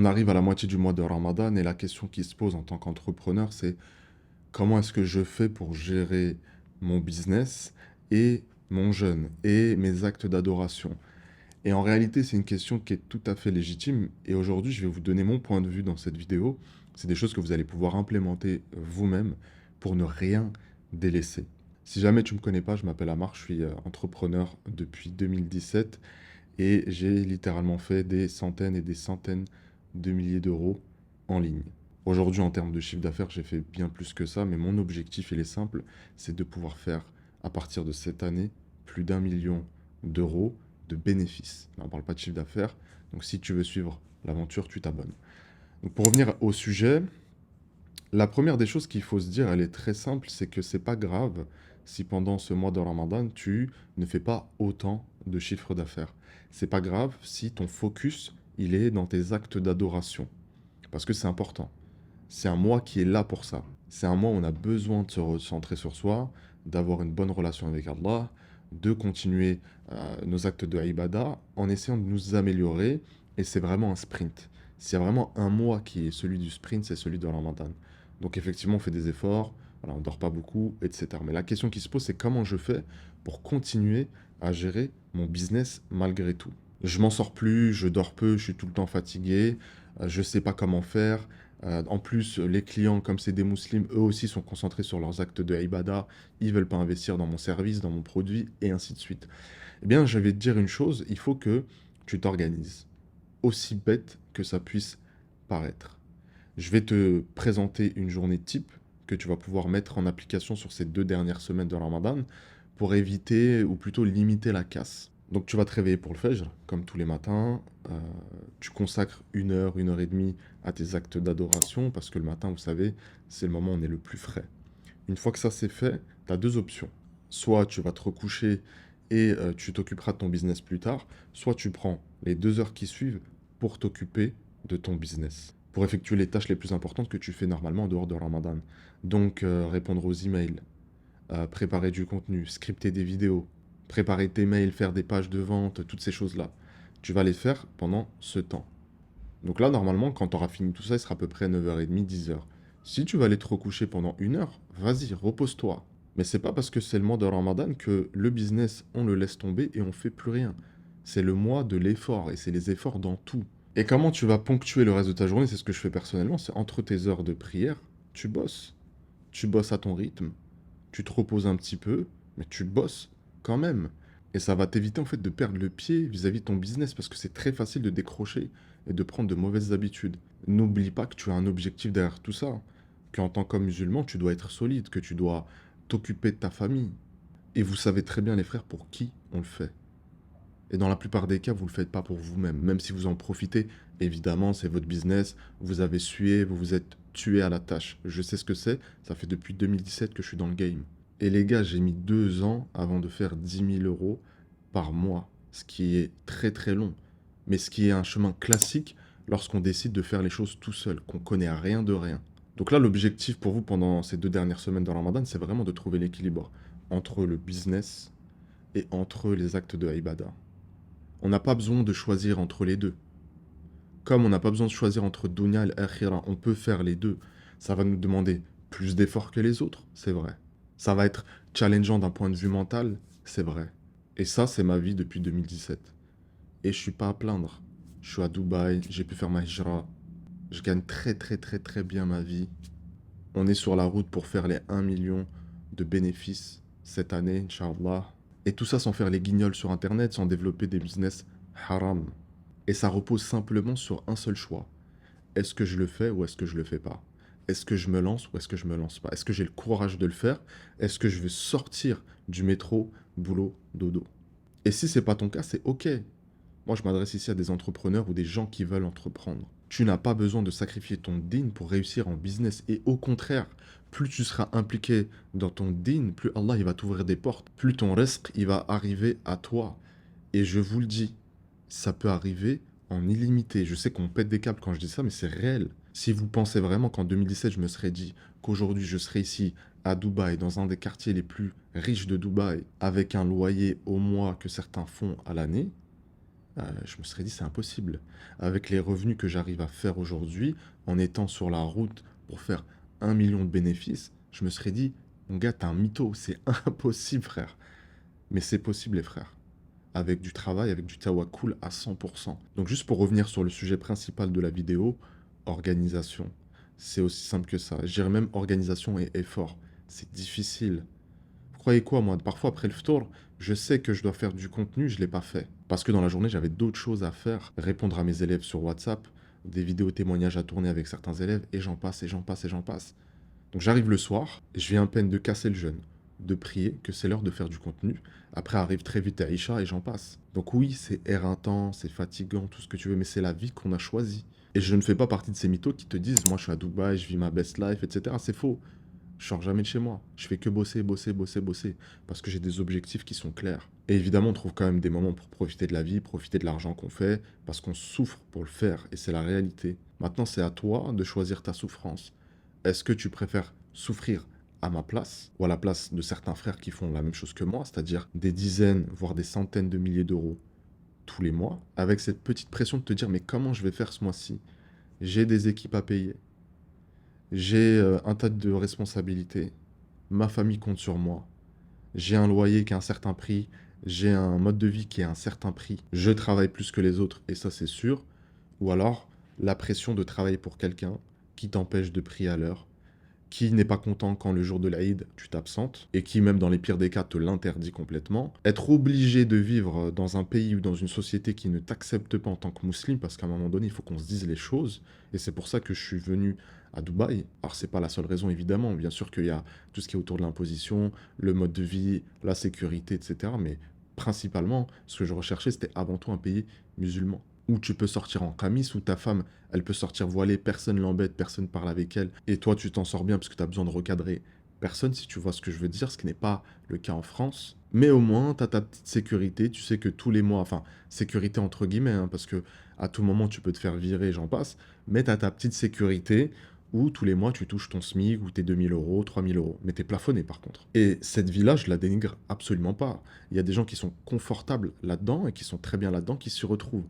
On arrive à la moitié du mois de Ramadan et la question qui se pose en tant qu'entrepreneur, c'est comment est-ce que je fais pour gérer mon business et mon jeûne et mes actes d'adoration? Et en réalité, c'est une question qui est tout à fait légitime. Et aujourd'hui, je vais vous donner mon point de vue dans cette vidéo. C'est des choses que vous allez pouvoir implémenter vous-même pour ne rien délaisser. Si jamais tu ne me connais pas, je m'appelle Amar, je suis entrepreneur depuis 2017 et j'ai littéralement fait des centaines et des centaines de milliers d'euros en ligne. Aujourd'hui, en termes de chiffre d'affaires, j'ai fait bien plus que ça, mais mon objectif, il est simple, c'est de pouvoir faire, à partir de cette année, plus d'1 million d'euros de bénéfices. Là, on ne parle pas de chiffre d'affaires, donc si tu veux suivre l'aventure, tu t'abonnes. Donc pour revenir au sujet, la première des choses qu'il faut se dire, elle est très simple, c'est que c'est pas grave si pendant ce mois de Ramadan, tu ne fais pas autant de chiffre d'affaires. C'est pas grave si ton focus, il est dans tes actes d'adoration, parce que c'est important. C'est un mois qui est là pour ça. C'est un mois où on a besoin de se recentrer sur soi, d'avoir une bonne relation avec Allah, de continuer nos actes de ibadah en essayant de nous améliorer. Et c'est vraiment un sprint. S'il y a vraiment un mois qui est celui du sprint, c'est celui de Ramadan. Donc effectivement, on fait des efforts, voilà, on dort pas beaucoup, etc. Mais la question qui se pose, c'est comment je fais pour continuer à gérer mon business malgré tout. Je m'en sors plus, je dors peu, je suis tout le temps fatigué, je sais pas comment faire. En plus, les clients, comme c'est des musulmans, eux aussi sont concentrés sur leurs actes de ibadah, ils veulent pas investir dans mon service, dans mon produit, et ainsi de suite. Eh bien, je vais te dire une chose, il faut que tu t'organises. Aussi bête que ça puisse paraître. Je vais te présenter une journée type que tu vas pouvoir mettre en application sur ces 2 dernières semaines de Ramadan pour éviter ou plutôt limiter la casse. Donc tu vas te réveiller pour le Fajr, comme tous les matins. Tu consacres 1 heure, 1 heure et demie à tes actes d'adoration parce que le matin, vous savez, c'est le moment où on est le plus frais. Une fois que ça c'est fait, tu as deux options. Soit tu vas te recoucher et tu t'occuperas de ton business plus tard, soit tu prends les 2 heures qui suivent pour t'occuper de ton business, pour effectuer les tâches les plus importantes que tu fais normalement en dehors de Ramadan. Donc répondre aux emails, préparer du contenu, scripter des vidéos, préparer tes mails, faire des pages de vente, toutes ces choses-là. Tu vas les faire pendant ce temps. Donc là, normalement, quand tu auras fini tout ça, il sera à peu près 9h30, 10h. Si tu vas aller te recoucher pendant 1 heure, vas-y, repose-toi. Mais c'est pas parce que c'est le mois de Ramadan que le business, on le laisse tomber et on fait plus rien. C'est le mois de l'effort et c'est les efforts dans tout. Et comment tu vas ponctuer le reste de ta journée, c'est ce que je fais personnellement, c'est entre tes heures de prière, tu bosses. Tu bosses à ton rythme, tu te reposes un petit peu, mais tu bosses quand même. Et ça va t'éviter en fait de perdre le pied vis-à-vis de ton business parce que c'est très facile de décrocher et de prendre de mauvaises habitudes. N'oublie pas que tu as un objectif derrière tout ça, qu'en tant que musulman, tu dois être solide, que tu dois t'occuper de ta famille. Et vous savez très bien les frères pour qui on le fait. Et dans la plupart des cas, vous ne le faites pas pour vous-même. Même si vous en profitez, évidemment, c'est votre business, vous avez sué, vous vous êtes tué à la tâche. Je sais ce que c'est, ça fait depuis 2017 que je suis dans le game. Et les gars, j'ai mis 2 ans avant de faire 10 000 € par mois, ce qui est très très long. Mais ce qui est un chemin classique lorsqu'on décide de faire les choses tout seul, qu'on connaît rien de rien. Donc là, l'objectif pour vous pendant ces 2 dernières semaines de Ramadan, c'est vraiment de trouver l'équilibre entre le business et entre les actes de Ibadah. On n'a pas besoin de choisir entre les deux. Comme on n'a pas besoin de choisir entre Dunya et Akhira, on peut faire les deux. Ça va nous demander plus d'efforts que les autres, c'est vrai. Ça va être challengeant d'un point de vue mental, c'est vrai. Et ça, c'est ma vie depuis 2017. Et je suis pas à plaindre. Je suis à Dubaï, j'ai pu faire ma hijra. Je gagne très très très très bien ma vie. On est sur la route pour faire les 1 million de bénéfices cette année, Inch'Allah. Et tout ça sans faire les guignols sur Internet, sans développer des business haram. Et ça repose simplement sur un seul choix. Est-ce que je le fais ou est-ce que je le fais pas? Est-ce que je me lance ou est-ce que je me lance pas? Est-ce que j'ai le courage de le faire? Est-ce que je veux sortir du métro, boulot, dodo? Et si c'est pas ton cas, c'est ok. Moi, je m'adresse ici à des entrepreneurs ou des gens qui veulent entreprendre. Tu n'as pas besoin de sacrifier ton din pour réussir en business. Et au contraire, plus tu seras impliqué dans ton din, plus Allah il va t'ouvrir des portes. Plus ton risque il va arriver à toi. Et je vous le dis, ça peut arriver en illimité. Je sais qu'on pète des câbles quand je dis ça, mais c'est réel. Si vous pensez vraiment qu'en 2017, je me serais dit qu'aujourd'hui, je serais ici à Dubaï, dans un des quartiers les plus riches de Dubaï, avec un loyer au mois que certains font à l'année, Je me serais dit: «C'est impossible». Avec les revenus que j'arrive à faire aujourd'hui, en étant sur la route pour faire 1 million de bénéfices, je me serais dit: «Mon gars, tu un mytho, c'est impossible frère». Mais c'est possible les frères, avec du travail, avec du tawakkul à 100%. Donc juste pour revenir sur le sujet principal de la vidéo, organisation. C'est aussi simple que ça. Je dirais même organisation et effort. C'est difficile. Vous croyez quoi, moi? Parfois, après le ftour, je sais que je dois faire du contenu, je ne l'ai pas fait. Parce que dans la journée, j'avais d'autres choses à faire. Répondre à mes élèves sur WhatsApp, des vidéos témoignages à tourner avec certains élèves, et j'en passe, et j'en passe, et j'en passe. Donc j'arrive le soir, et je viens à peine de casser le jeûne, de prier, que c'est l'heure de faire du contenu. Après arrive très vite Aïcha, et j'en passe. Donc oui, c'est éreintant, c'est fatigant, tout ce que tu veux, mais c'est la vie qu'on a choisie. Et je ne fais pas partie de ces mythos qui te disent, moi je suis à Dubaï, je vis ma best life, etc. C'est faux. Je sors jamais de chez moi. Je fais que bosser, bosser, bosser, bosser. Parce que j'ai des objectifs qui sont clairs. Et évidemment, on trouve quand même des moments pour profiter de la vie, profiter de l'argent qu'on fait, parce qu'on souffre pour le faire, et c'est la réalité. Maintenant, c'est à toi de choisir ta souffrance. Est-ce que tu préfères souffrir à ma place, ou à la place de certains frères qui font la même chose que moi, c'est-à-dire des dizaines, voire des centaines de milliers d'euros tous les mois, avec cette petite pression de te dire, mais comment je vais faire ce mois-ci? J'ai des équipes à payer. J'ai un tas de responsabilités. Ma famille compte sur moi. J'ai un loyer qui a un certain prix. J'ai un mode de vie qui a un certain prix. Je travaille plus que les autres, et ça c'est sûr. Ou alors la pression de travailler pour quelqu'un qui t'empêche de prier à l'heure, qui n'est pas content quand le jour de l'Aïd, tu t'absentes, et qui, même dans les pires des cas, te l'interdit complètement. Être obligé de vivre dans un pays ou dans une société qui ne t'accepte pas en tant que musulman, parce qu'à un moment donné, il faut qu'on se dise les choses, et c'est pour ça que je suis venu à Dubaï. Alors, c'est pas la seule raison, évidemment, bien sûr qu'il y a tout ce qui est autour de l'imposition, le mode de vie, la sécurité, etc., mais principalement, ce que je recherchais, c'était avant tout un pays musulman où tu peux sortir en camis, où ta femme, elle peut sortir voilée, personne l'embête, personne parle avec elle, et toi, tu t'en sors bien parce que tu as besoin de recadrer personne, si tu vois ce que je veux dire, ce qui n'est pas le cas en France. Mais au moins, tu as ta petite sécurité, tu sais que tous les mois, enfin, sécurité entre guillemets, hein, parce que à tout moment, tu peux te faire virer, j'en passe, mais tu as ta petite sécurité où tous les mois, tu touches ton SMIC, ou tes 2 000 euros, 3 000 euros. Mais tu es plafonné par contre. Et cette vie-là, je la dénigre absolument pas. Il y a des gens qui sont confortables là-dedans et qui sont très bien là-dedans, qui s'y retrouvent.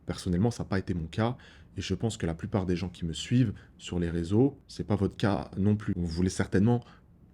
Personnellement, ça n'a pas été mon cas, et je pense que la plupart des gens qui me suivent sur les réseaux, c'est pas votre cas non plus. Vous voulez certainement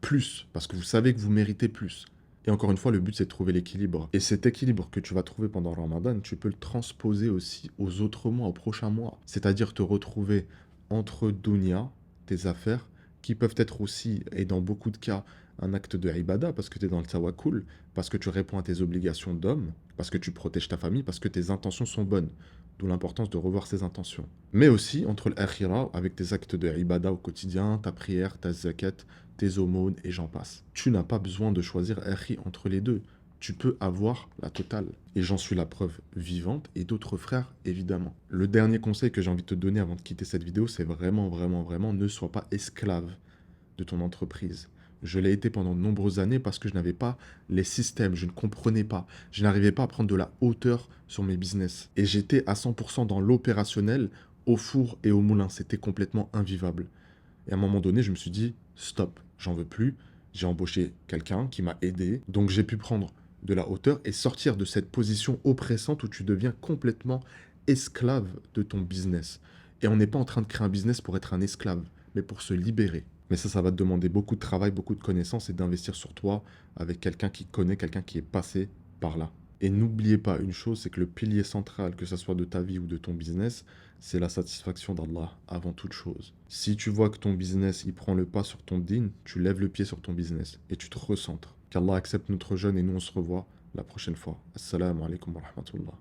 plus, parce que vous savez que vous méritez plus. Et encore une fois, le but, c'est de trouver l'équilibre. Et cet équilibre que tu vas trouver pendant le Ramadan, tu peux le transposer aussi aux autres mois, aux prochains mois. C'est-à-dire te retrouver entre dunya, tes affaires, qui peuvent être aussi, et dans beaucoup de cas, un acte de ibada, parce que tu es dans le tawakkul, parce que tu réponds à tes obligations d'homme, parce que tu protèges ta famille, parce que tes intentions sont bonnes. D'où l'importance de revoir ses intentions. Mais aussi entre l'akhira, avec tes actes de ibada au quotidien, ta prière, ta zakat, tes aumônes, et j'en passe. Tu n'as pas besoin de choisir akhi entre les deux. Tu peux avoir la totale. Et j'en suis la preuve vivante, et d'autres frères, évidemment. Le dernier conseil que j'ai envie de te donner avant de quitter cette vidéo, c'est vraiment, vraiment, vraiment, ne sois pas esclave de ton entreprise. Je l'ai été pendant de nombreuses années parce que je n'avais pas les systèmes, je ne comprenais pas. Je n'arrivais pas à prendre de la hauteur sur mes business. Et j'étais à 100% dans l'opérationnel, au four et au moulin. C'était complètement invivable. Et à un moment donné, je me suis dit, stop, j'en veux plus. J'ai embauché quelqu'un qui m'a aidé. Donc j'ai pu prendre de la hauteur et sortir de cette position oppressante où tu deviens complètement esclave de ton business. Et on n'est pas en train de créer un business pour être un esclave, mais pour se libérer. Mais ça va te demander beaucoup de travail, beaucoup de connaissances, et d'investir sur toi avec quelqu'un qui connaît, quelqu'un qui est passé par là. Et n'oubliez pas une chose, c'est que le pilier central, que ce soit de ta vie ou de ton business, c'est la satisfaction d'Allah avant toute chose. Si tu vois que ton business, il prend le pas sur ton dîn, tu lèves le pied sur ton business et tu te recentres. Qu'Allah accepte notre jeûne, et nous on se revoit la prochaine fois. Assalamu alaikum wa rahmatullah.